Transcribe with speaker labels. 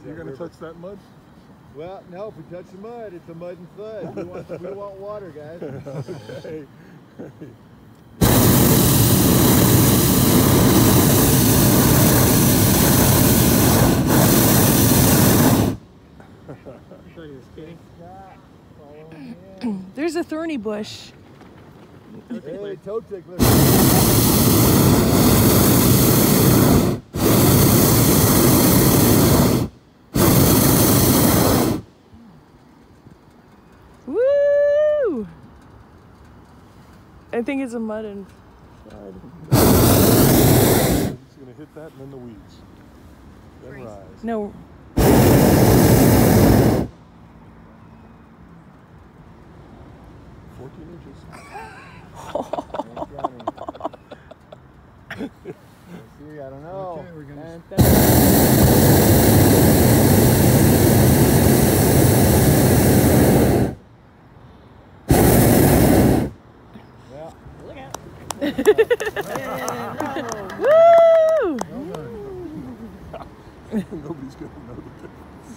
Speaker 1: You're going to touch that mud?
Speaker 2: Well, no, if we touch the mud, it's a mud and flood. We want water, guys.
Speaker 1: Okay.
Speaker 3: There's a thorny bush.
Speaker 2: Hey, toe tickler.
Speaker 3: Woo! I think it's a mud and flood.
Speaker 1: It's going to hit that and then the weeds. Then rise.
Speaker 3: No.
Speaker 1: 14 inches.
Speaker 2: See, I don't know.
Speaker 1: Okay, we're gonna...
Speaker 2: Yeah.
Speaker 3: Look out.
Speaker 1: Woo! Nobody's going to know the difference.